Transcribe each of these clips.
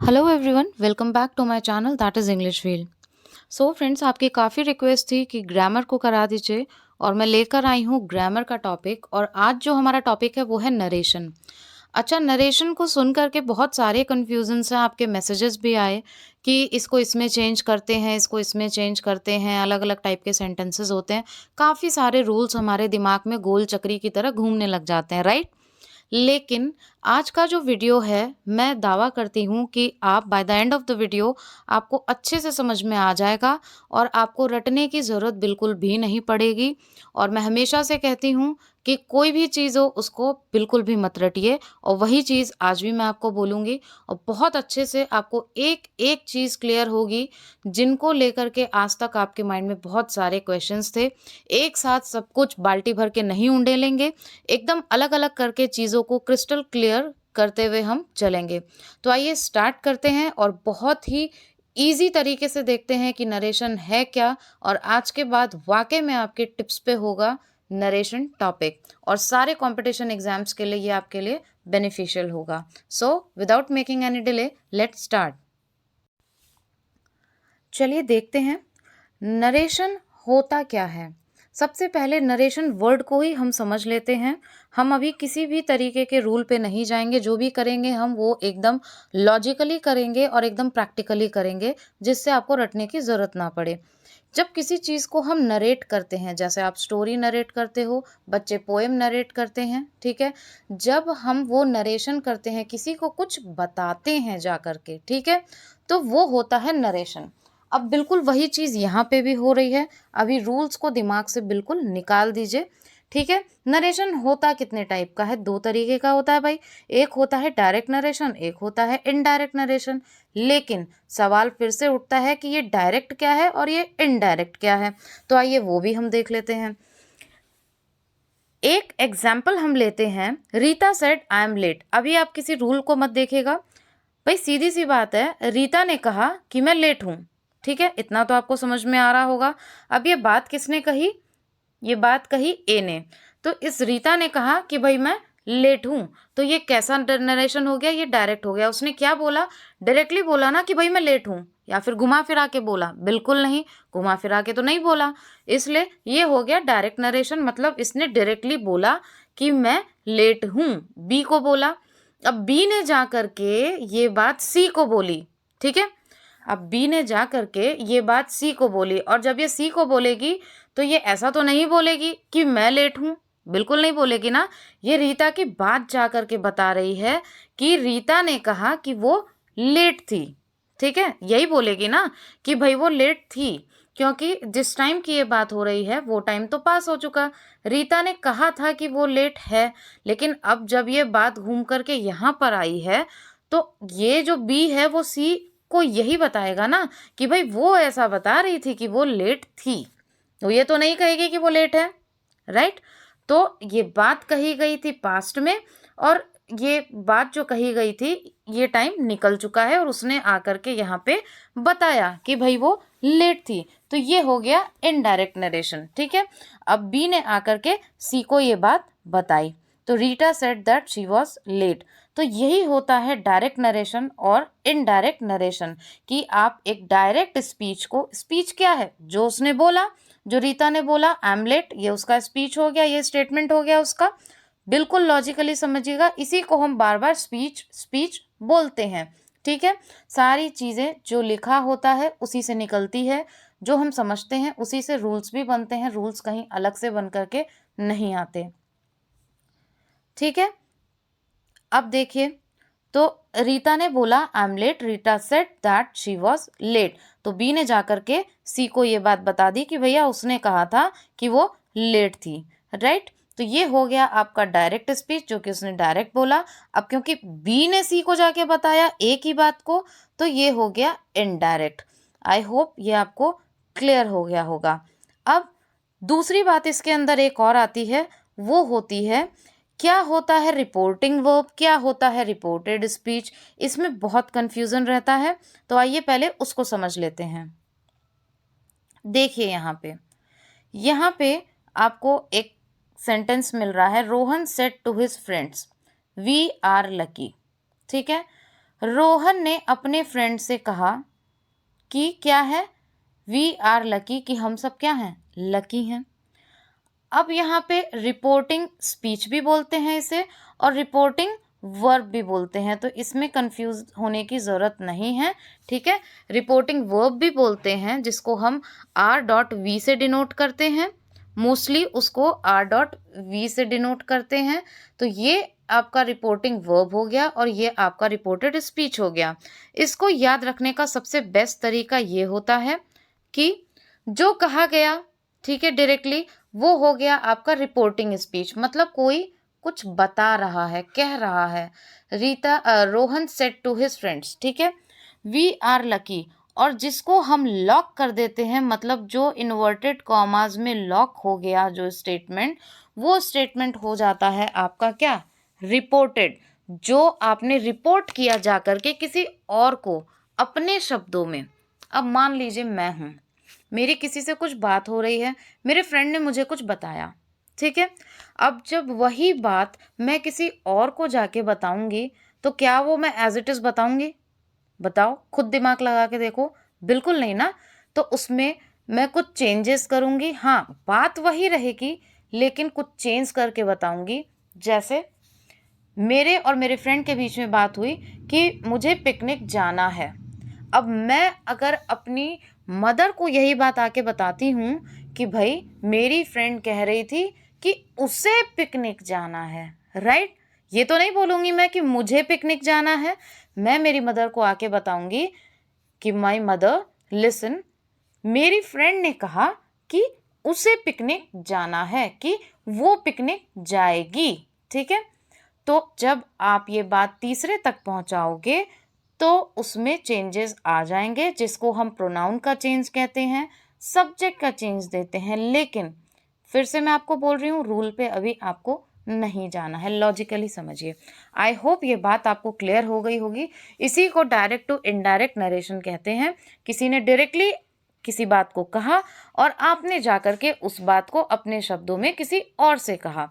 Hello everyone, welcome back to my channel that is English Wheel. So friends, आपकी काफ़ी request थी कि grammar को करा दीजिए और मैं लेकर आई हूँ ग्रामर का टॉपिक। और आज जो हमारा टॉपिक है वो है नरेशन। अच्छा, नरेशन को सुन करके बहुत सारे कन्फ्यूजन्स हैं, आपके मैसेजेस भी आए कि इसको इसमें चेंज करते हैं, इसको इसमें चेंज करते हैं, अलग अलग टाइप के सेंटेंसेस होते हैं। काफ़ी सारे रूल्स हमारे दिमाग में गोल चक्री की तरह घूमने लग जाते हैं, राइट? लेकिन आज का जो वीडियो है, मैं दावा करती हूँ कि आप by the end of the video आपको अच्छे से समझ में आ जाएगा और आपको रटने की ज़रूरत बिल्कुल भी नहीं पड़ेगी। और मैं हमेशा से कहती हूँ कि कोई भी चीज़ हो उसको बिल्कुल भी मत रटिए, और वही चीज़ आज भी मैं आपको बोलूँगी। और बहुत अच्छे से आपको एक एक चीज़ क्लियर होगी, जिनको लेकर के आज तक आपके माइंड में बहुत सारे क्वेश्चंस थे। एक साथ सब कुछ बाल्टी भर के नहीं उंडेलेंगे, एकदम अलग-अलग करके चीज़ों को क्रिस्टल क्लियर करते हुए हम चलेंगे। तो आइए स्टार्ट करते हैं और बहुत ही ईज़ी तरीके से देखते हैं कि नरेशन है क्या, और आज के बाद वाक़ई में आपके टिप्स पे होगा नरेशन टॉपिक, और सारे कॉम्पिटिशन एग्ज़ाम्स के लिए ये आपके लिए बेनिफिशियल होगा। So without making any delay, let's start. चलिए देखते हैं नरेशन होता क्या है। सबसे पहले नरेशन वर्ड को ही हम समझ लेते हैं। हम अभी किसी भी तरीके के रूल पे नहीं जाएंगे, जो भी करेंगे हम वो एकदम लॉजिकली करेंगे और एकदम प्रैक्टिकली करेंगे, जिससे आपको रटने की ज़रूरत ना पड़े। जब किसी चीज़ को हम नरेट करते हैं, जैसे आप स्टोरी नरेट करते हो, बच्चे पोएम नरेट करते हैं, ठीक है? जब हम वो नरेशन करते हैं, किसी को कुछ बताते हैं जा कर के, ठीक है? तो वो होता है नरेशन। अब बिल्कुल वही चीज़ यहाँ पे भी हो रही है। अभी रूल्स को दिमाग से बिल्कुल निकाल दीजिए, ठीक है? नरेशन होता कितने टाइप का है? 2 तरीके का होता है भाई। एक होता है डायरेक्ट नरेशन, एक होता है इनडायरेक्ट नरेशन। लेकिन सवाल फिर से उठता है कि ये डायरेक्ट क्या है और ये इनडायरेक्ट क्या है? तो आइए वो भी हम देख लेते हैं। एक एग्जाम्पल हम लेते हैं, Rita said I am late. अभी आप किसी रूल को मत देखिएगा। भाई सीधी सी बात है, रीता ने कहा कि मैं लेट हूँ, ठीक है? इतना तो आपको समझ में आ रहा होगा। अब ये बात किसने कही? ये बात कही ए ने। तो इस रीता ने कहा कि भाई मैं लेट हूँ, तो ये कैसा नरेशन हो गया? ये डायरेक्ट हो गया। उसने क्या बोला? डायरेक्टली बोला ना कि भाई मैं लेट हूँ, या फिर घुमा फिरा के बोला? बिल्कुल नहीं, घुमा फिरा के तो नहीं बोला। इसलिए ये हो गया डायरेक्ट नरेशन, मतलब इसने डायरेक्टली बोला कि मैं लेट हूँ, बी को बोला। अब बी ने जा करके ये बात सी को बोली, ठीक है? अब बी ने जा करके ये बात सी को बोली, और जब ये सी को बोलेगी तो ये ऐसा तो नहीं बोलेगी कि मैं लेट हूँ, बिल्कुल नहीं बोलेगी ना। ये रीता की बात जा करके बता रही है कि रीता ने कहा कि वो लेट थी, ठीक है? यही बोलेगी ना कि भाई वो लेट थी, क्योंकि जिस टाइम की ये बात हो रही है वो टाइम तो पास हो चुका। रीता ने कहा था कि वो लेट है, लेकिन अब जब ये बात घूम करके यहाँ पर आई है, तो ये जो बी है वो सी को यही बताएगा ना कि भाई वो ऐसा बता रही थी कि वो लेट थी, तो ये तो नहीं कहेगी कि वो लेट है, राइट? तो ये बात कही गई थी पास्ट में, और ये बात जो कही गई थी ये टाइम निकल चुका है, और उसने आकर के यहाँ पे बताया कि भाई वो लेट थी। तो ये हो गया इनडायरेक्ट नरेशन, ठीक है? अब बी ने आकर के सी को ये बात बताई, तो Rita said that she was late. तो यही होता है डायरेक्ट नरेशन और इनडायरेक्ट नरेशन, कि आप एक डायरेक्ट स्पीच को, स्पीच क्या है? जो उसने बोला, जो रीता ने बोला आई एम लेट, ये उसका स्पीच हो गया, ये स्टेटमेंट हो गया उसका। बिल्कुल लॉजिकली समझिएगा, इसी को हम बार बार स्पीच स्पीच बोलते हैं, ठीक है? सारी चीज़ें जो लिखा होता है उसी से निकलती है, जो हम समझते हैं उसी से रूल्स भी बनते हैं, रूल्स कहीं अलग से बन करके नहीं आते, ठीक है? अब देखिए, तो रीता ने बोला I am late, Rita said that she was late. तो बी ने जाकर के सी को ये बात बता दी कि भैया उसने कहा था कि वो लेट थी, राइट? तो ये हो गया आपका डायरेक्ट स्पीच, जो कि उसने डायरेक्ट बोला। अब क्योंकि बी ने सी को जाके बताया एक ही बात को, तो ये हो गया इनडायरेक्ट। आई होप ये आपको क्लियर हो गया होगा। अब दूसरी बात इसके अंदर एक और आती है, वो होती है क्या होता है रिपोर्टिंग वर्ब, क्या होता है रिपोर्टेड स्पीच। इसमें बहुत कंफ्यूजन रहता है, तो आइए पहले उसको समझ लेते हैं। देखिए यहाँ पे आपको एक सेंटेंस मिल रहा है, Rohan said to his friends we are lucky, ठीक है? रोहन ने अपने फ्रेंड से कहा कि क्या है, वी आर लकी, कि हम सब क्या हैं, लकी हैं। अब यहाँ पे रिपोर्टिंग स्पीच भी बोलते हैं इसे और रिपोर्टिंग वर्ब भी बोलते हैं, तो इसमें कंफ्यूज होने की ज़रूरत नहीं है। ठीक है, रिपोर्टिंग वर्ब भी बोलते हैं जिसको हम R.V से डिनोट करते हैं, मोस्टली उसको R.V से डिनोट करते हैं। तो ये आपका रिपोर्टिंग वर्ब हो गया और ये आपका रिपोर्टेड स्पीच हो गया। इसको याद रखने का सबसे बेस्ट तरीका ये होता है कि जो कहा गया, ठीक है, डायरेक्टली, वो हो गया आपका रिपोर्टिंग स्पीच, मतलब कोई कुछ बता रहा है, कह रहा है। Rohan said to his friends, ठीक है, वी आर लकी। और जिसको हम लॉक कर देते हैं, मतलब जो इन्वर्टेड कॉमाज में लॉक हो गया जो स्टेटमेंट, वो स्टेटमेंट हो जाता है आपका क्या, रिपोर्टेड। जो आपने रिपोर्ट किया जा करके किसी और को अपने शब्दों में। अब मान लीजिए मैं हूँ, मेरी किसी से कुछ बात हो रही है, मेरे फ्रेंड ने मुझे कुछ बताया, ठीक है। अब जब वही बात मैं किसी और को जाके बताऊंगी, तो क्या वो मैं एज इट इज़ बताऊंगी? बताओ, खुद दिमाग लगा के देखो, बिल्कुल नहीं ना। तो उसमें मैं कुछ चेंजेस करूंगी, हाँ, बात वही रहेगी लेकिन कुछ चेंज करके बताऊंगी। जैसे मेरे और मेरे फ्रेंड के बीच में बात हुई कि मुझे पिकनिक जाना है। अब मैं अगर अपनी मदर को यही बात आके बताती हूँ कि भाई मेरी फ्रेंड कह रही थी कि उसे पिकनिक जाना है, राइट। ये तो नहीं बोलूँगी मैं कि मुझे पिकनिक जाना है। मैं मेरी मदर को आके बताऊँगी कि माय मदर लिसन, मेरी फ्रेंड ने कहा कि उसे पिकनिक जाना है, कि वो पिकनिक जाएगी, ठीक है। तो जब आप ये बात तीसरे तक पहुंचाओगे तो उसमें चेंजेस आ जाएंगे, जिसको हम प्रोनाउन का चेंज कहते हैं, सब्जेक्ट का चेंज देते हैं। लेकिन फिर से मैं आपको बोल रही हूँ, रूल पे अभी आपको नहीं जाना है, लॉजिकली समझिए। आई होप ये बात आपको क्लियर हो गई होगी। इसी को डायरेक्ट टू इनडायरेक्ट नरेशन कहते हैं। किसी ने डायरेक्टली किसी बात को कहा और आपने जाकर के उस बात को अपने शब्दों में किसी और से कहा,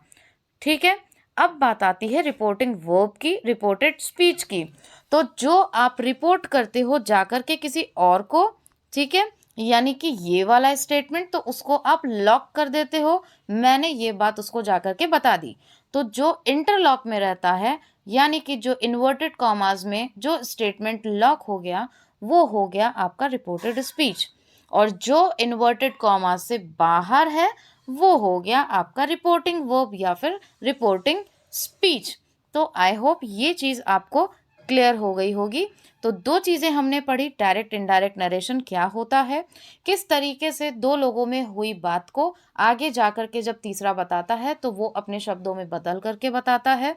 ठीक है। अब बात आती है रिपोर्टिंग वर्ब की, रिपोर्टेड स्पीच की। तो जो आप रिपोर्ट करते हो जाकर के किसी और को, ठीक है, यानी कि ये वाला स्टेटमेंट, तो उसको आप लॉक कर देते हो, मैंने ये बात उसको जाकर के बता दी। तो जो इंटरलॉक में रहता है, यानी कि जो इन्वर्टेड कॉमास में जो स्टेटमेंट लॉक हो गया, वो हो गया आपका रिपोर्टेड स्पीच। और जो इन्वर्टेड कॉमास से बाहर है, वो हो गया आपका रिपोर्टिंग वर्ब या फिर रिपोर्टिंग स्पीच। तो आई होप ये चीज़ आपको क्लियर हो गई होगी। तो दो चीज़ें हमने पढ़ी, डायरेक्ट इनडायरेक्ट नरेशन क्या होता है, किस तरीके से दो लोगों में हुई बात को आगे जाकर के जब तीसरा बताता है तो वो अपने शब्दों में बदल करके बताता है।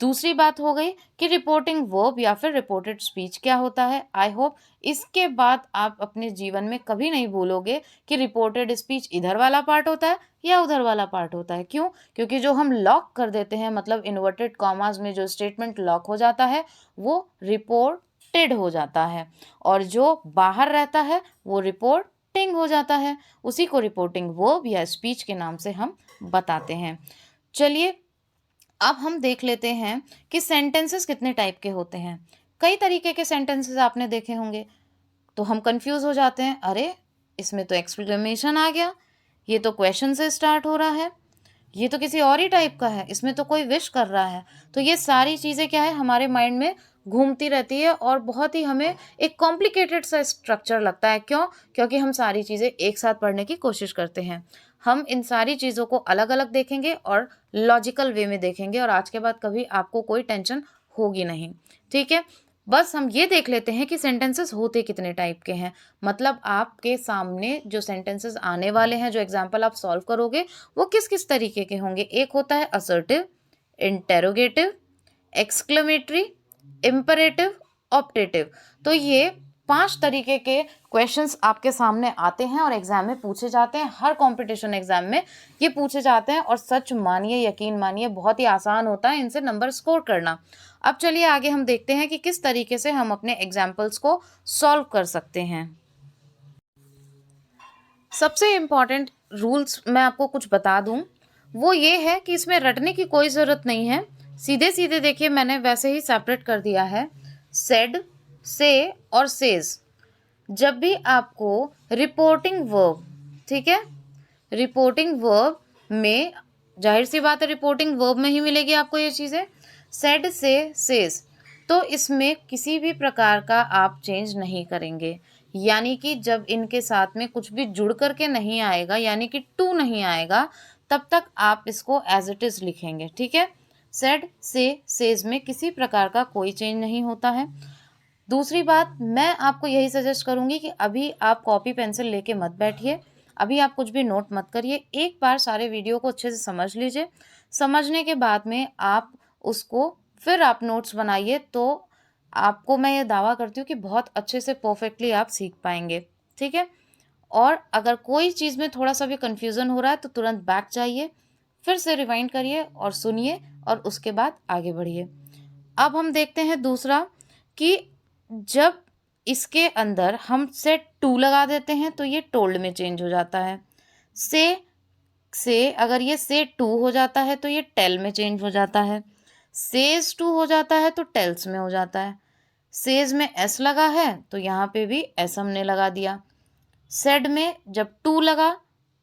दूसरी बात हो गई कि रिपोर्टिंग वर्ब या फिर रिपोर्टेड स्पीच क्या होता है। आई होप इसके बाद आप अपने जीवन में कभी नहीं भूलोगे कि रिपोर्टेड स्पीच इधर वाला पार्ट होता है या उधर वाला पार्ट होता है। क्यों? क्योंकि जो हम लॉक कर देते हैं, मतलब इन्वर्टेड कॉमास में जो स्टेटमेंट लॉक हो जाता है, वो रिपोर्टेड हो जाता है, और जो बाहर रहता है वो रिपोर्टिंग हो जाता है। उसी को रिपोर्टिंग वर्ब या स्पीच के नाम से हम बताते हैं। चलिए अब हम देख लेते हैं कि सेंटेंसेस कितने टाइप के होते हैं। कई तरीके के सेंटेंसेस आपने देखे होंगे, तो हम कंफ्यूज हो जाते हैं, अरे इसमें तो एक्सक्लेमेशन आ गया, ये तो क्वेश्चन से स्टार्ट हो रहा है, ये तो किसी और ही टाइप का है, इसमें तो कोई विश कर रहा है। तो ये सारी चीज़ें क्या है, हमारे माइंड में घूमती रहती है और बहुत ही हमें एक कॉम्प्लिकेटेड सा स्ट्रक्चर लगता है। क्यों? क्योंकि हम सारी चीज़ें एक साथ पढ़ने की कोशिश करते हैं। हम इन सारी चीज़ों को अलग अलग देखेंगे और लॉजिकल वे में देखेंगे, और आज के बाद कभी आपको कोई टेंशन होगी नहीं, ठीक है। बस हम ये देख लेते हैं कि सेंटेंसेस होते कितने टाइप के हैं। मतलब आपके सामने जो सेंटेंसेस आने वाले हैं, जो एग्जाम्पल आप सॉल्व करोगे, वो किस किस तरीके के होंगे। एक होता है assertive, interrogative, exclamatory, imperative, optative. तो ये 5 तरीके के क्वेश्चंस आपके सामने आते हैं और एग्जाम में पूछे जाते हैं। हर कंपटीशन एग्जाम में ये पूछे जाते हैं और सच मानिए, यकीन मानिए, बहुत ही आसान होता है इनसे नंबर स्कोर करना। अब चलिए आगे हम देखते हैं कि किस तरीके से हम अपने एग्जाम्पल्स को सॉल्व कर सकते हैं। सबसे इम्पॉर्टेंट रूल्स मैं आपको कुछ बता दूं, वो ये है कि इसमें रटने की कोई ज़रूरत नहीं है। सीधे सीधे देखिए, मैंने वैसे ही सेपरेट कर दिया है। सेड, से और सेज, जब भी आपको रिपोर्टिंग वर्ब, ठीक है, रिपोर्टिंग वर्ब में, जाहिर सी बात है रिपोर्टिंग वर्ब में ही मिलेगी आपको ये चीज़ें, सेड से सेज, तो इसमें किसी भी प्रकार का आप चेंज नहीं करेंगे। यानी कि जब इनके साथ में कुछ भी जुड़ करके नहीं आएगा, यानी कि टू नहीं आएगा, तब तक आप इसको एज इट इज़ लिखेंगे, ठीक है। सेड से सेज में किसी प्रकार का कोई चेंज नहीं होता है। दूसरी बात, मैं आपको यही सजेस्ट करूंगी कि अभी आप कॉपी पेंसिल लेके मत बैठिए, अभी आप कुछ भी नोट मत करिए, एक बार सारे वीडियो को अच्छे से समझ लीजिए। समझने के बाद में आप उसको फिर आप नोट्स बनाइए, तो आपको मैं ये दावा करती हूँ कि बहुत अच्छे से परफेक्टली आप सीख पाएंगे, ठीक है। और अगर कोई चीज़ में थोड़ा सा भी कन्फ्यूज़न हो रहा है तो तुरंत बैक जाइए, फिर से रिवाइंड करिए और सुनिए, और उसके बाद आगे बढ़िए। अब हम देखते हैं दूसरा, कि जब इसके अंदर हम से टू लगा देते हैं तो ये टोल्ड में चेंज हो जाता है। से अगर ये से टू हो जाता है तो ये टेल में चेंज हो जाता है। सेज टू हो जाता है तो टेल्स में हो जाता है। सेज में एस लगा है तो यहाँ पे भी एस हमने लगा दिया। सेड में जब टू लगा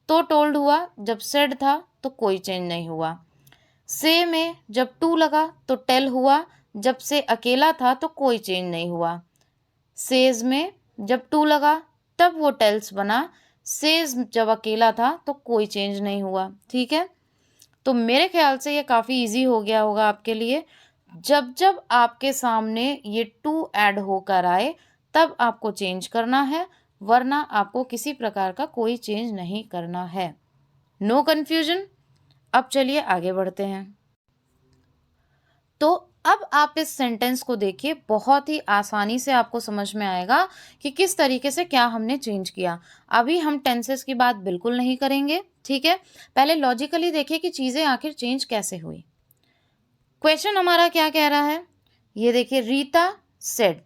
तो टोल्ड हुआ, जब सेड था तो कोई चेंज नहीं हुआ। से में जब टू लगा तो टेल हुआ, जब से अकेला था तो कोई चेंज नहीं हुआ। सेज में जब टू लगा तब वो टेल्स बना, सेज जब अकेला था तो कोई चेंज नहीं हुआ, ठीक है। तो मेरे ख्याल से ये काफ़ी इजी हो गया होगा आपके लिए। जब जब आपके सामने ये टू ऐड होकर आए तब आपको चेंज करना है, वरना आपको किसी प्रकार का कोई चेंज नहीं करना है। No confusion. अब चलिए आगे बढ़ते हैं। तो अब आप इस सेंटेंस को देखिए, बहुत ही आसानी से आपको समझ में आएगा कि किस तरीके से क्या हमने चेंज किया। अभी हम टेंसेस की बात बिल्कुल नहीं करेंगे, ठीक है। पहले लॉजिकली देखिए कि चीज़ें आखिर चेंज कैसे हुई। क्वेश्चन हमारा क्या कह रहा है, ये देखिए, रीता सेड,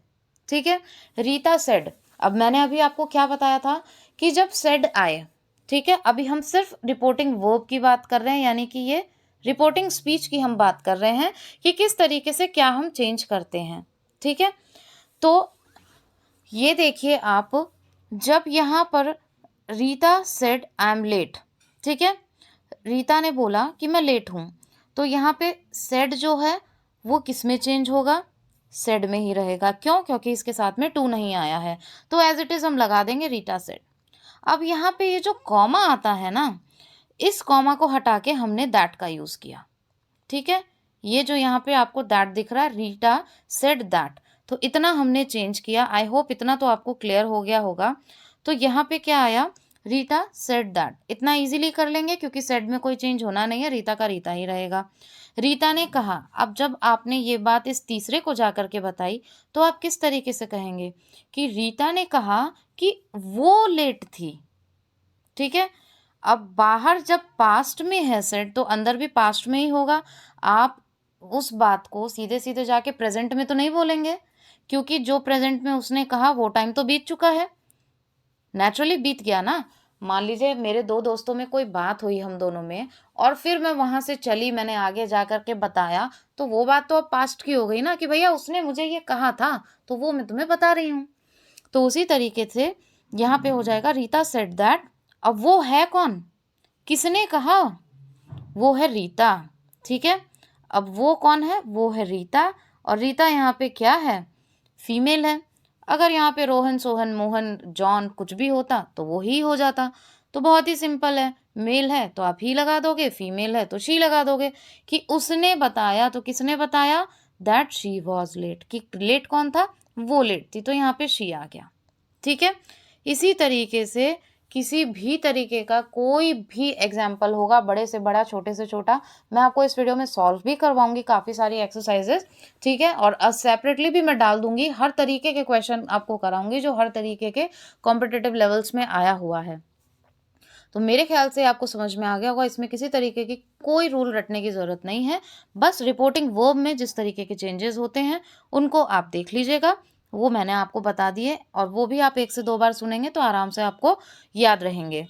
ठीक है, रीता सेड। अब मैंने अभी आपको क्या बताया था कि जब सेड आए, ठीक है, अभी हम सिर्फ रिपोर्टिंग वर्ब की बात कर रहे हैं, यानी कि ये रिपोर्टिंग स्पीच की हम बात कर रहे हैं कि किस तरीके से क्या हम चेंज करते हैं, ठीक है। तो ये देखिए आप, जब यहाँ पर Rita said I am late, ठीक है, रीता ने बोला कि मैं लेट हूँ, तो यहाँ पे सेड जो है वो किस में चेंज होगा, सेड में ही रहेगा। क्यों? क्योंकि इसके साथ में टू नहीं आया है, तो एज इट इज़ हम लगा देंगे रीटा सेड। अब यहाँ पे ये जो कॉमा आता है ना, इस कॉमा को हटा के हमने दैट का यूज़ किया, ठीक है। ये जो यहाँ पे आपको दैट दिख रहा है, रीटा सेड दैट, तो इतना हमने चेंज किया। आई होप इतना तो आपको क्लियर हो गया होगा। तो यहाँ पे क्या आया, रीता सेड दैट, इतना इजीली कर लेंगे क्योंकि सेड में कोई चेंज होना नहीं है, रीता का रीता ही रहेगा। रीता ने कहा, अब जब आपने ये बात इस तीसरे को जा कर के बताई तो आप किस तरीके से कहेंगे कि रीता ने कहा कि वो लेट थी, ठीक है। अब बाहर जब पास्ट में है सेड तो अंदर भी पास्ट में ही होगा। आप उस बात को सीधे सीधे जाके प्रेजेंट में तो नहीं बोलेंगे, क्योंकि जो प्रेजेंट में उसने कहा वो टाइम तो बीत चुका है, नेचुरली बीत गया ना। मान लीजिए मेरे दो दोस्तों में कोई बात हुई हम दोनों में, और फिर मैं वहां से चली, मैंने आगे जा कर के बताया, तो वो बात तो अब पास्ट की हो गई ना, कि भैया उसने मुझे ये कहा था तो वो मैं तुम्हें बता रही हूँ। तो उसी तरीके से यहाँ पे हो जाएगा रीता सेड दैट। अब वो है कौन, किसने कहा, वो है रीता, ठीक है। अब वो कौन है, वो है रीता, और रीता यहाँ पे क्या है, फीमेल है। अगर यहाँ पे रोहन, सोहन, मोहन, जॉन कुछ भी होता तो वो ही हो जाता। तो बहुत ही सिंपल है, मेल है तो आप ही लगा दोगे, फीमेल है तो शी लगा दोगे। कि उसने बताया तो किसने बताया, दैट शी वॉज लेट, कि लेट कौन था, वो लेट थी, तो यहाँ पे शी आ गया, ठीक है। इसी तरीके से किसी भी तरीके का कोई भी एग्जाम्पल होगा, बड़े से बड़ा, छोटे से छोटा, मैं आपको इस वीडियो में सॉल्व भी करवाऊंगी काफ़ी सारी एक्सरसाइजेस, ठीक है। और सेपरेटली भी मैं डाल दूंगी, हर तरीके के क्वेश्चन आपको कराऊंगी जो हर तरीके के कॉम्पिटिटिव लेवल्स में आया हुआ है। तो मेरे ख्याल से आपको समझ में आ गया होगा, इसमें किसी तरीके की कोई रूल रटने की ज़रूरत नहीं है। बस रिपोर्टिंग वर्ब में जिस तरीके के चेंजेस होते हैं उनको आप देख लीजिएगा, वो मैंने आपको बता दिए, और वो भी आप 1 से 2 बार सुनेंगे तो आराम से आपको याद रहेंगे।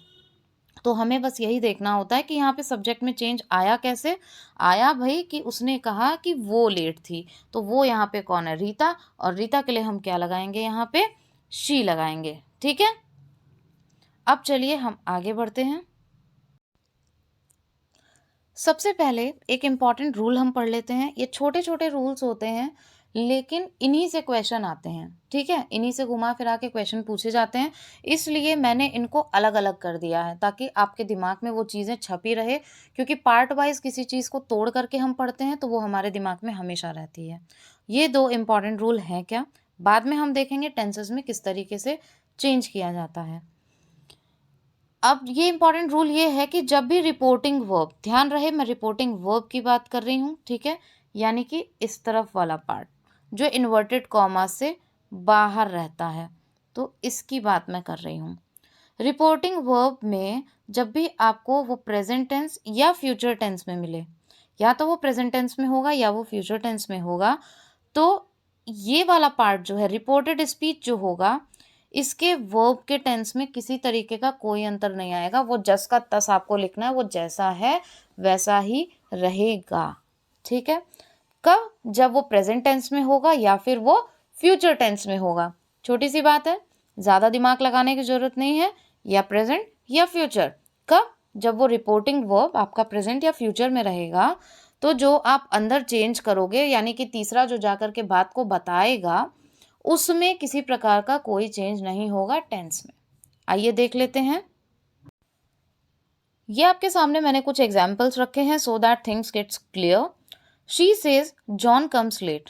तो हमें बस यही देखना होता है कि यहाँ पे सब्जेक्ट में चेंज आया कैसे आया भाई, कि उसने कहा कि वो लेट थी, तो वो यहाँ पे कौन है, रीता, और रीता के लिए हम क्या लगाएंगे, यहाँ पे शी लगाएंगे। ठीक है, अब चलिए हम आगे बढ़ते हैं। सबसे पहले एक इम्पॉर्टेंट रूल हम पढ़ लेते हैं। ये छोटे छोटे रूल्स होते हैं लेकिन इन्हीं से क्वेश्चन आते हैं। ठीक है, इन्हीं से घुमा फिरा के क्वेश्चन पूछे जाते हैं, इसलिए मैंने इनको अलग अलग कर दिया है ताकि आपके दिमाग में वो चीज़ें छपी रहे, क्योंकि पार्ट वाइज किसी चीज़ को तोड़ करके हम पढ़ते हैं तो वो हमारे दिमाग में हमेशा रहती है। ये 2 इम्पॉर्टेंट रूल हैं क्या, बाद में हम देखेंगे टेंसेस में किस तरीके से चेंज किया जाता है। अब ये इंपॉर्टेंट रूल ये है कि जब भी रिपोर्टिंग वर्ब, ध्यान रहे मैं रिपोर्टिंग वर्ब की बात कर रही हूँ, ठीक है, यानी कि इस तरफ वाला पार्ट जो इन्वर्टेड कॉमा से बाहर रहता है, तो इसकी बात मैं कर रही हूँ। रिपोर्टिंग वर्ब में जब भी आपको वो प्रेजेंट टेंस या फ्यूचर टेंस में मिले, या तो वो प्रेजेंट टेंस में होगा या वो फ्यूचर टेंस में होगा, तो ये वाला पार्ट जो है रिपोर्टेड स्पीच जो होगा, इसके वर्ब के टेंस में किसी तरीके का कोई अंतर नहीं आएगा। वो जस का तस आपको लिखना है, वो जैसा है वैसा ही रहेगा। ठीक है, कब, जब वो प्रेजेंट टेंस में होगा या फिर वो फ्यूचर टेंस में होगा। छोटी सी बात है, ज़्यादा दिमाग लगाने की ज़रूरत नहीं है, या प्रेजेंट या फ्यूचर। कब, जब वो रिपोर्टिंग वर्ब आपका प्रेजेंट या फ्यूचर में रहेगा, तो जो आप अंदर चेंज करोगे, यानी कि तीसरा जो जाकर के बात को बताएगा, उसमें किसी प्रकार का कोई चेंज नहीं होगा टेंस में। आइए देख लेते हैं। ये आपके सामने मैंने कुछ एग्जाम्पल्स रखे हैं so that things gets clear. She says John comes late.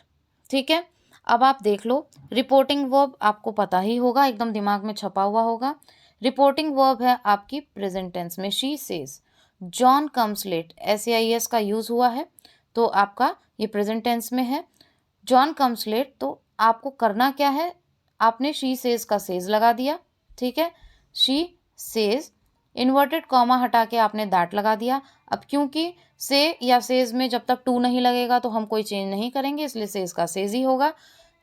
ठीक है, अब आप देख लो, रिपोर्टिंग वर्ब आपको पता ही होगा, एकदम दिमाग में छपा हुआ होगा। रिपोर्टिंग वर्ब है आपकी प्रेजेंट टेंस में, she says. John comes late, SAIS का यूज हुआ है, तो आपका ये प्रेजेंट टेंस में है। जॉन कम्स लेट, तो आपको करना क्या है, आपने शी सेज का सेज लगा दिया। ठीक है, शी सेज, इन्वर्टेड कॉमा हटा के आपने दैट लगा दिया। अब क्योंकि से या सेज में जब तक टू नहीं लगेगा तो हम कोई चेंज नहीं करेंगे, इसलिए सेज का सेज ही होगा।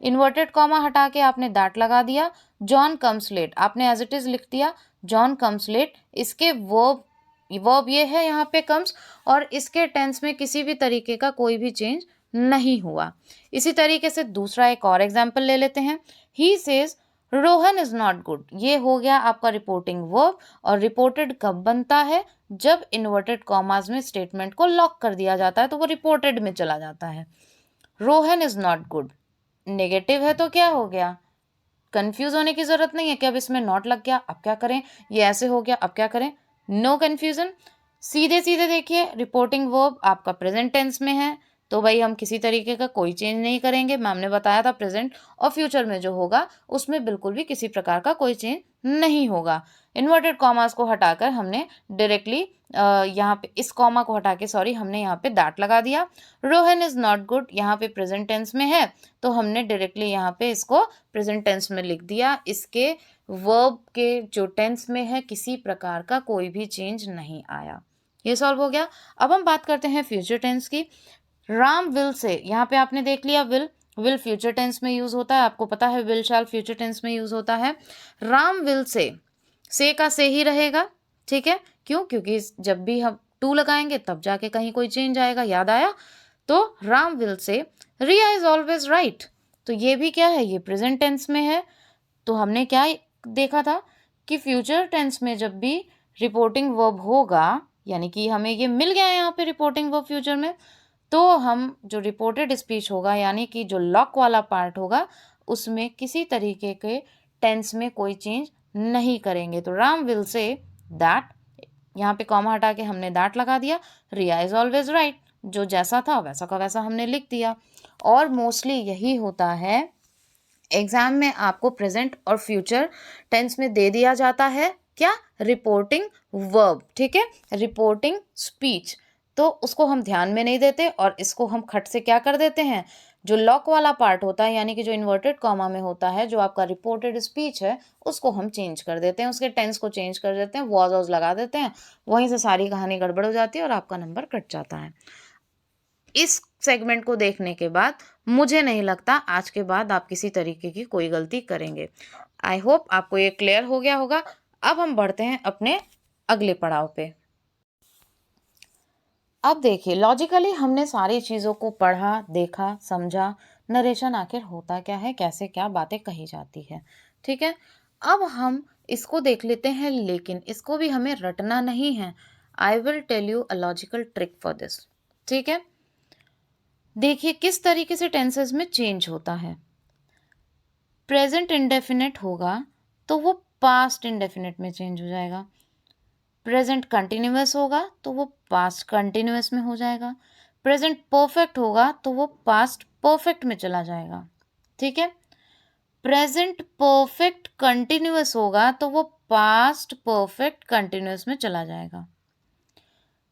इन्वर्टेड कॉमा हटा के आपने दैट लगा दिया। जॉन कम्स लेट आपने एज इट इज लिख दिया, जॉन कम्स लेट। इसके वर्ब ये है यहाँ पे कम्स, और इसके टेंस में किसी भी तरीके का कोई भी चेंज नहीं हुआ। इसी तरीके से दूसरा एक और एग्जाम्पल ले लेते हैं। He says Rohan is not good. ये हो गया आपका रिपोर्टिंग वर्ब, और रिपोर्टेड कब बनता है, जब इन्वर्टेड कॉमास में स्टेटमेंट को लॉक कर दिया जाता है, तो वो रिपोर्टेड में चला जाता है। Rohan is not good negative है, तो क्या हो गया, कंफ्यूज होने की जरूरत नहीं है कि अब इसमें नॉट लग गया अब क्या करें, ये ऐसे हो गया अब क्या करें, नो कंफ्यूजन। सीधे सीधे देखिए, रिपोर्टिंग वर्ब आपका प्रेजेंट टेंस में है, तो भाई हम किसी तरीके का कोई चेंज नहीं करेंगे। मैम ने बताया था प्रेजेंट और फ्यूचर में जो होगा उसमें बिल्कुल भी किसी प्रकार का कोई चेंज नहीं होगा। इन्वर्टेड कॉमास को हटाकर हमने डायरेक्टली यहाँ पे इस कॉमा को हटा के हमने यहाँ पे दैट लगा दिया। रोहन इज नॉट गुड यहाँ पे प्रेजेंट टेंस में है, तो हमने डायरेक्टली यहाँ पे इसको प्रेजेंट टेंस में लिख दिया। इसके वर्ब के जो टेंस में है किसी प्रकार का कोई भी चेंज नहीं आया। ये सॉल्व हो गया। अब हम बात करते हैं फ्यूचर टेंस की। राम विल से, यहाँ पे आपने देख लिया विल फ्यूचर टेंस में यूज होता है, आपको पता है विल शैल फ्यूचर टेंस में यूज होता है। राम विल से का से ही रहेगा। ठीक है, क्यों, क्योंकि जब भी हम टू लगाएंगे तब जाके कहीं कोई चेंज आएगा, याद आया। तो Ram will say Riya is always right, तो ये भी क्या है, ये प्रेजेंट टेंस में है। तो हमने क्या देखा था कि फ्यूचर टेंस में जब भी रिपोर्टिंग वर्ब होगा, यानी कि हमें ये मिल गया है यहाँ पे रिपोर्टिंग वर्ब फ्यूचर में, तो हम जो रिपोर्टेड स्पीच होगा यानी कि जो लॉक वाला पार्ट होगा उसमें किसी तरीके के टेंस में कोई चेंज नहीं करेंगे। तो राम विल से दैट, यहाँ पे कॉमा हटा के हमने दैट लगा दिया। रिया इज ऑलवेज राइट, जो जैसा था वैसा का वैसा हमने लिख दिया। और मोस्टली यही होता है एग्जाम में, आपको प्रेजेंट और फ्यूचर टेंस में दे दिया जाता है क्या, रिपोर्टिंग वर्ब। ठीक है, रिपोर्टिंग स्पीच, तो उसको हम ध्यान में नहीं देते और इसको हम खट से क्या कर देते हैं, जो लॉक वाला पार्ट होता है यानी कि जो इन्वर्टेड कॉमा में होता है, जो आपका रिपोर्टेड स्पीच है, उसको हम चेंज कर देते हैं, उसके टेंस को चेंज कर देते हैं, वॉज वॉज लगा देते हैं, वहीं से सारी कहानी गड़बड़ हो जाती है और आपका नंबर कट जाता है। इस सेगमेंट को देखने के बाद मुझे नहीं लगता आज के बाद आप किसी तरीके की कोई गलती करेंगे। आई होप आपको ये क्लियर हो गया होगा। अब हम बढ़ते हैं अपने अगले पड़ाव पे। अब देखिए, लॉजिकली हमने सारी चीज़ों को पढ़ा, देखा, समझा, नरेशन आखिर होता क्या है, कैसे क्या बातें कही जाती है, ठीक है। अब हम इसको देख लेते हैं, लेकिन इसको भी हमें रटना नहीं है। I will tell you a logical trick for this, ठीक है। देखिए किस तरीके से टेंसेस में चेंज होता है। प्रेजेंट इंडेफिनिट होगा तो वो पास्ट इंडेफिनिट में चेंज हो जाएगा। प्रेजेंट कंटिन्यूअस होगा तो वो पास्ट कंटिन्यूअस में हो जाएगा। प्रेजेंट परफेक्ट होगा तो वो पास्ट परफेक्ट में चला जाएगा, ठीक है। प्रेजेंट परफेक्ट कंटिन्यूअस होगा तो वो पास्ट परफेक्ट कंटिन्यूअस में चला जाएगा।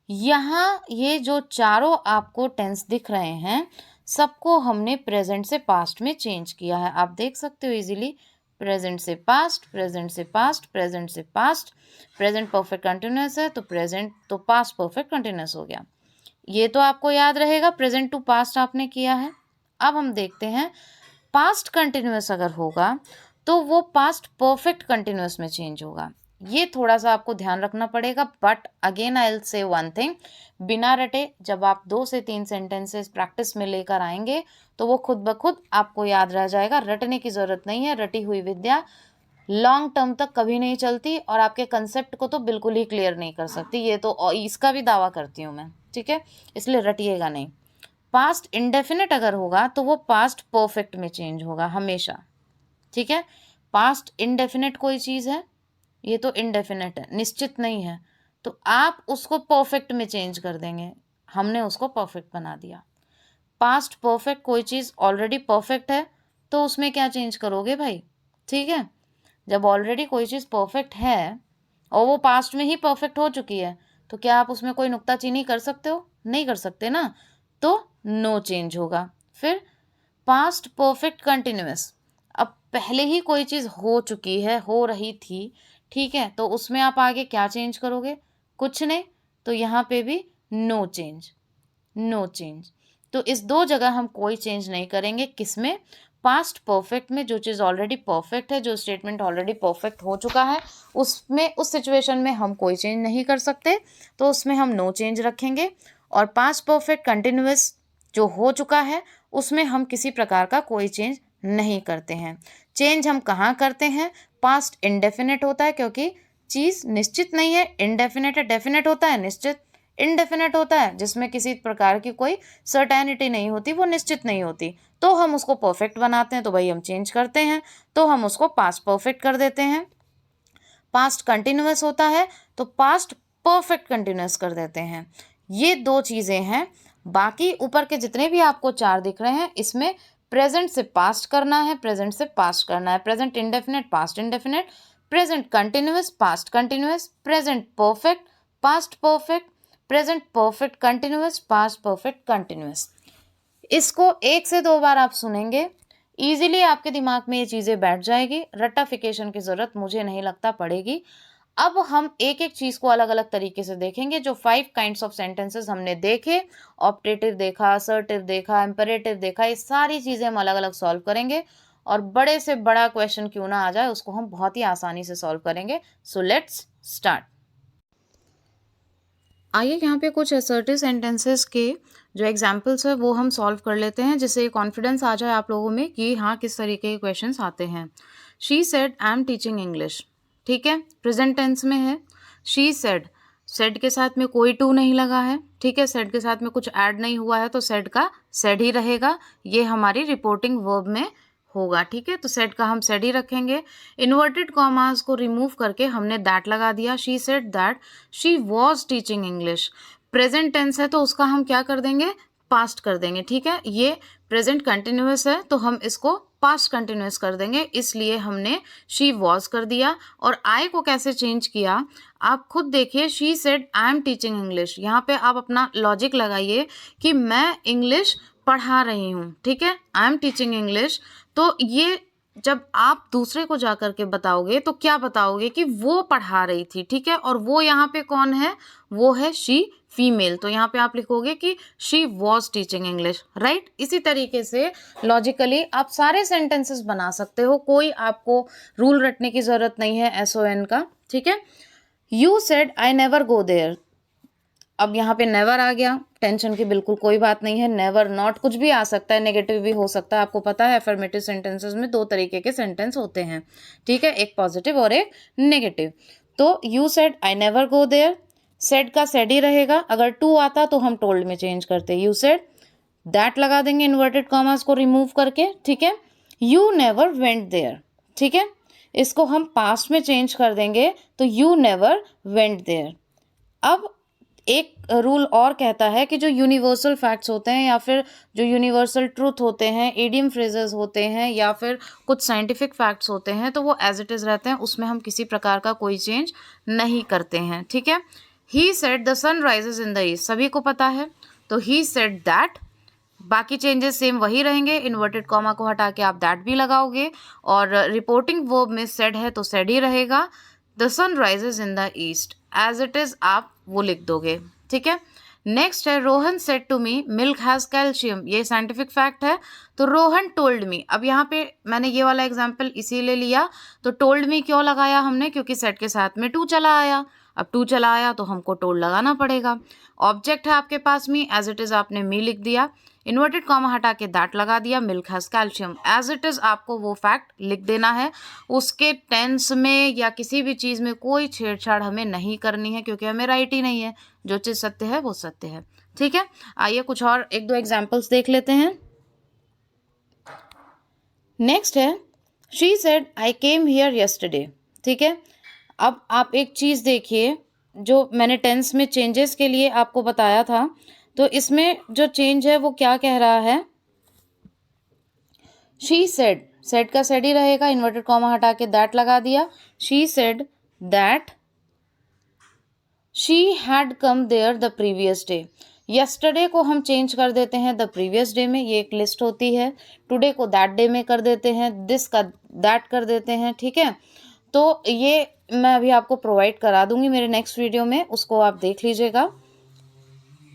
यहाँ ये जो चारों आपको टेंस दिख रहे हैं, सबको हमने प्रेजेंट से पास्ट में चेंज किया है। आप देख सकते हो इजीली, प्रेजेंट से पास्ट, प्रेजेंट से पास्ट, प्रेजेंट से पास्ट। प्रेजेंट परफेक्ट कंटिन्यूअस है तो प्रेजेंट तो पास्ट परफेक्ट कंटिन्यूअस हो गया। ये तो आपको याद रहेगा, प्रेजेंट टू पास्ट आपने किया है। अब हम देखते हैं पास्ट कंटिन्यूअस अगर होगा तो वो पास्ट परफेक्ट कंटिन्यूअस में चेंज होगा। ये थोड़ा सा आपको ध्यान रखना पड़ेगा। But again I will say one thing, बिना रटे जब आप 2 से 3 सेंटेंसेस प्रैक्टिस में लेकर आएंगे तो वो खुद ब खुद आपको याद रह जाएगा। रटने की ज़रूरत नहीं है। रटी हुई विद्या लॉन्ग टर्म तक कभी नहीं चलती और आपके कंसेप्ट को तो बिल्कुल ही क्लियर नहीं कर सकती। ये तो इसका भी दावा करती हूँ मैं, ठीक है। इसलिए रटिएगा नहीं। पास्ट इंडेफिनिट अगर होगा तो वो पास्ट परफेक्ट में चेंज होगा हमेशा, ठीक है। पास्ट इंडेफिनिट कोई चीज़ है, ये तो इंडेफिनिट है, निश्चित नहीं है, तो आप उसको परफेक्ट में चेंज कर देंगे। हमने उसको परफेक्ट बना दिया। पास्ट परफेक्ट कोई चीज़ ऑलरेडी परफेक्ट है तो उसमें क्या चेंज करोगे भाई, ठीक है। जब ऑलरेडी कोई चीज़ परफेक्ट है और वो पास्ट में ही परफेक्ट हो चुकी है तो क्या आप उसमें कोई नुक्ताचीनी कर सकते हो? नहीं कर सकते ना, तो नो चेंज होगा। फिर पास्ट परफेक्ट कंटिन्यूअस, अब पहले ही कोई चीज़ हो चुकी है, हो रही थी, ठीक है, तो उसमें आप आगे क्या चेंज करोगे? कुछ नहीं, तो यहाँ पे भी नो चेंज, नो चेंज। तो इस 2 जगह हम कोई चेंज नहीं करेंगे। किसमें? पास्ट परफेक्ट में। जो चीज़ ऑलरेडी परफेक्ट है, जो स्टेटमेंट ऑलरेडी परफेक्ट हो चुका है, उसमें उस सिचुएशन में हम कोई चेंज नहीं कर सकते, तो उसमें हम नो चेंज रखेंगे। और पास्ट परफेक्ट कंटिन्यूअस जो हो चुका है उसमें हम किसी प्रकार का कोई चेंज नहीं करते हैं। चेंज हम कहाँ करते हैं? पास्ट इंडेफिनिट होता है क्योंकि चीज़ निश्चित नहीं है। इंडेफिनिट है, डेफिनेट होता है, निश्चित। इंडेफिनेट होता है जिसमें किसी प्रकार की कोई सर्टेनिटी नहीं होती, वो निश्चित नहीं होती, तो हम उसको परफेक्ट बनाते हैं, तो भाई हम चेंज करते हैं, तो हम उसको पास्ट परफेक्ट कर देते हैं। पास्ट कंटिन्यूअस होता है तो पास्ट परफेक्ट कंटिन्यूअस कर देते हैं। ये 2 चीज़ें हैं। बाकी ऊपर के जितने भी आपको 4 दिख रहे हैं, इसमें प्रेजेंट से पास्ट करना है, प्रेजेंट से पास्ट करना है। Present indefinite, past indefinite, present continuous, past continuous, present perfect, past perfect, present perfect continuous, past perfect continuous. इसको 1 से 2 बार आप सुनेंगे, ईजिली आपके दिमाग में ये चीज़ें बैठ जाएगी। रट्टाफिकेशन की ज़रूरत मुझे नहीं लगता पड़ेगी। अब हम एक एक चीज़ को अलग अलग तरीके से देखेंगे। जो 5 काइंड्स ऑफ सेंटेंसेस हमने देखे, ऑप्टेटिव देखा, असर्टिव देखा, इम्पेरेटिव देखा, ये सारी चीज़ें हम अलग अलग सॉल्व करेंगे और बड़े से बड़ा क्वेश्चन क्यों ना आ जाए उसको हम बहुत ही आसानी से सॉल्व करेंगे। So let's start. आइए यहाँ पे कुछ असर्टिव सेंटेंसेस के जो एग्जाम्पल्स है वो हम सॉल्व कर लेते हैं, जिससे कॉन्फिडेंस आ जाए आप लोगों में कि हाँ किस तरीके के क्वेश्चंस आते हैं। She said I am teaching English, ठीक है, प्रेजेंट टेंस में है। शी सेड, सेड के साथ में कोई टू नहीं लगा है, ठीक है, सेड के साथ में कुछ ऐड नहीं हुआ है तो सेड का सेड ही रहेगा। ये हमारी रिपोर्टिंग वर्ब में होगा, ठीक है, तो सेड का हम सेड ही रखेंगे। इन्वर्टेड कॉमास को रिमूव करके हमने दैट लगा दिया। She said that she was teaching English, present tense है तो उसका हम क्या कर देंगे? पास्ट कर देंगे, ठीक है। ये प्रेजेंट कंटिन्यूअस है तो हम इसको पास्ट कंटिन्यूअस कर देंगे, इसलिए हमने शी वॉज कर दिया। और आई को कैसे चेंज किया आप खुद देखिए। She said I am teaching English, यहाँ पे आप अपना लॉजिक लगाइए कि मैं इंग्लिश पढ़ा रही हूँ, ठीक है, आई एम टीचिंग इंग्लिश। तो ये जब आप दूसरे को जा कर के बताओगे तो क्या बताओगे कि वो पढ़ा रही थी, ठीक है, और वो यहाँ पे कौन है? वो है शी, फीमेल, तो यहाँ पे आप लिखोगे कि she was teaching English, right. इसी तरीके से लॉजिकली आप सारे सेंटेंसेस बना सकते हो, कोई आपको रूल रटने की ज़रूरत नहीं है SON का, ठीक है। You said I never go there. अब यहाँ पे नेवर आ गया, टेंशन की बिल्कुल कोई बात नहीं है। नेवर नॉट कुछ भी आ सकता है, नेगेटिव भी हो सकता है। आपको पता है अफर्मेटिव सेंटेंसेस में दो तरीके के सेंटेंस होते हैं, ठीक है, एक पॉजिटिव और एक नेगेटिव। तो you said I never go there, said का सेड ही रहेगा। अगर टू आता तो हम टोल्ड में चेंज करते, यू सेड। दैट लगा देंगे इन्वर्टेड कॉमास को रिमूव करके, ठीक है। यू नेवर वेंट देयर, ठीक है, इसको हम पास्ट में चेंज कर देंगे तो यू नेवर वेंट देयर। अब एक रूल और कहता है कि जो यूनिवर्सल फैक्ट्स होते हैं या फिर जो यूनिवर्सल ट्रूथ होते हैं, इडियम फ्रेजेस होते हैं या फिर कुछ साइंटिफिक फैक्ट्स होते हैं, तो वो एज इट इज़ रहते हैं, उसमें हम किसी प्रकार का कोई चेंज नहीं करते हैं, ठीक है। He said the sun rises in the east, सभी को पता है, तो ही सेड दैट। बाकी चेंजेस सेम वही रहेंगे, इन्वर्टेड कॉमा को हटा के आप दैट भी लगाओगे, और रिपोर्टिंग वर्ब में सेड है तो सेड ही रहेगा। The sun rises in the east as it is आप वो लिख दोगे, ठीक है। नेक्स्ट है Rohan said to me milk has calcium, ये साइंटिफिक फैक्ट है, तो रोहन टोल्ड मी। अब यहाँ पे मैंने ये वाला एग्जाम्पल इसीलिए लिया, तो टोल्ड मी क्यों लगाया हमने, क्योंकि सेड के साथ में टू चला आया। अब टू चला आया तो हमको टोल्ड लगाना पड़ेगा। ऑब्जेक्ट है आपके पास में, एज इट इज़ आपने मी लिख दिया, इन्वर्टेड कॉमा हटा के दैट लगा दिया, milk has calcium, as it is आपको वो फैक्ट लिख देना है। उसके टेंस में या किसी भी चीज़ में कोई छेड़छाड़ हमें नहीं करनी है, क्योंकि हमें राइट ही नहीं है। जो चीज़ सत्य है वो सत्य है, ठीक है। आइए कुछ और एक दो एग्जाम्पल्स देख लेते हैं। नेक्स्ट है she said I came here yesterday, ठीक है। अब आप एक चीज़ देखिए, जो मैंने टेंस में चेंजेस के लिए आपको बताया था, तो इसमें जो चेंज है वो क्या कह रहा है, शी सेड, सेड का सेड ही रहेगा, इन्वर्टेड कॉमा हटा के दैट लगा दिया। She said that she had come there the previous day, yesterday को हम चेंज कर देते हैं द प्रीवियस डे में, ये एक लिस्ट होती है। टुडे को दैट डे में कर देते हैं, दिस का दैट कर देते हैं, ठीक है। तो ये मैं अभी आपको प्रोवाइड करा दूंगी मेरे नेक्स्ट वीडियो में, उसको आप देख लीजिएगा।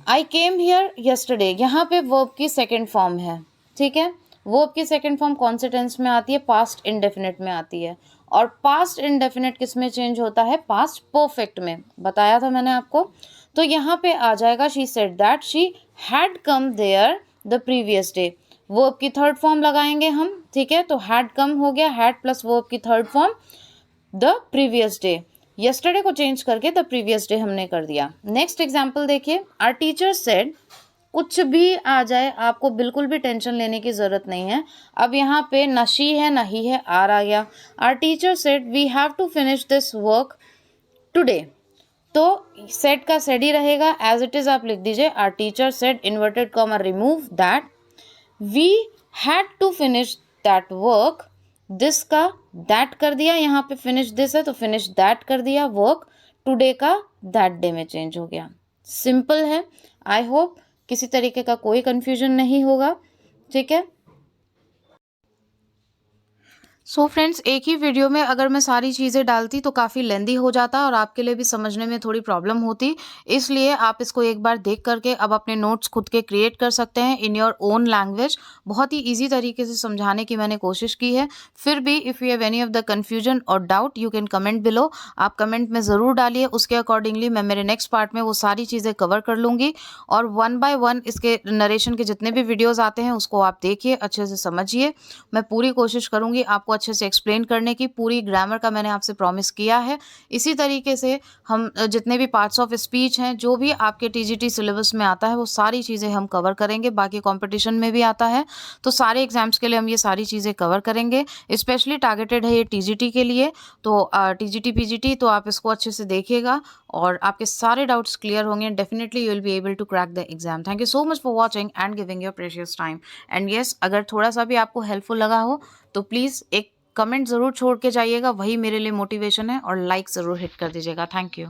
आई केम हियर यस्टरडे, यहाँ पे वर्ब की सेकेंड फॉर्म है, ठीक है। वर्ब की सेकेंड फॉर्म कौन से टेंस में आती है, पास्ट इंडेफिनिट में आती है। और पास्ट इंडेफिनिट किस में चेंज होता है, पास्ट परफेक्ट में, बताया था मैंने आपको। तो यहाँ पे आ जाएगा she said that she had come there the previous day, verb की थर्ड फॉर्म लगाएंगे हम, ठीक है। तो हैड कम हो गया, हैड प्लस वर्ब की third form the previous day, yesterday को चेंज करके द प्रीवियस डे हमने कर दिया। नेक्स्ट एग्जाम्पल देखिए, आवर टीचर सेड, कुछ भी आ जाए आपको बिल्कुल भी टेंशन लेने की ज़रूरत नहीं है। अब यहाँ पे ना शी है ना ही है, आर आ गया। Our teacher said we have to finish this work today, तो सेड का सेड ही रहेगा, एज इट इज़ आप लिख दीजिए। Our teacher said inverted comma remove that, we had to finish that work, this का दैट कर दिया, यहाँ पे फिनिश दिस है तो फिनिश दैट कर दिया, वर्क टुडे का दैट डे में चेंज हो गया। सिंपल है, आई होप किसी तरीके का कोई कंफ्यूजन नहीं होगा, ठीक है। सो फ्रेंड्स, एक ही वीडियो में अगर मैं सारी चीज़ें डालती तो काफ़ी लेंदी हो जाता और आपके लिए भी समझने में थोड़ी प्रॉब्लम होती, इसलिए आप इसको एक बार देख करके अब अपने नोट्स खुद के क्रिएट कर सकते हैं इन योर ओन लैंग्वेज। बहुत ही ईजी तरीके से समझाने की मैंने कोशिश की है। फिर भी if you have any of the confusion और doubt you can comment below, आप कमेंट में ज़रूर डालिए, उसके अकॉर्डिंगली मैं मेरे नेक्स्ट पार्ट में वो सारी चीज़ें कवर कर लूँगी। और 1 बाय 1 इसके नरेशन के जितने भी वीडियोज़ आते हैं उसको आप देखिए, अच्छे से समझिए। मैं पूरी कोशिश करूँगी आपको अच्छे से एक्सप्लेन करने की, पूरी ग्रामर का मैंने आपसे प्रॉमिस किया है। इसी तरीके से हम जितने भी पार्ट्स ऑफ स्पीच हैं, जो भी आपके टीजीटी सिलेबस में आता है, वो सारी चीज़ें हम कवर करेंगे। बाकी कंपटीशन में भी आता है, तो सारे एग्जाम्स के लिए हम ये सारी चीज़ें कवर करेंगे। स्पेशली टारगेटेड है ये टीजीटी के लिए, तो टीजीटी पीजीटी, तो आप इसको अच्छे से देखिएगा और आपके सारे डाउट्स क्लियर होंगे। Definitely you will be able to crack the exam. Thank you so much for watching and giving your precious time. And yes, अगर थोड़ा सा भी आपको हेल्पफुल लगा हो तो प्लीज़ एक कमेंट ज़रूर छोड़ के जाइएगा, वही मेरे लिए मोटिवेशन है, और लाइक ज़रूर हिट कर दीजिएगा। Thank you.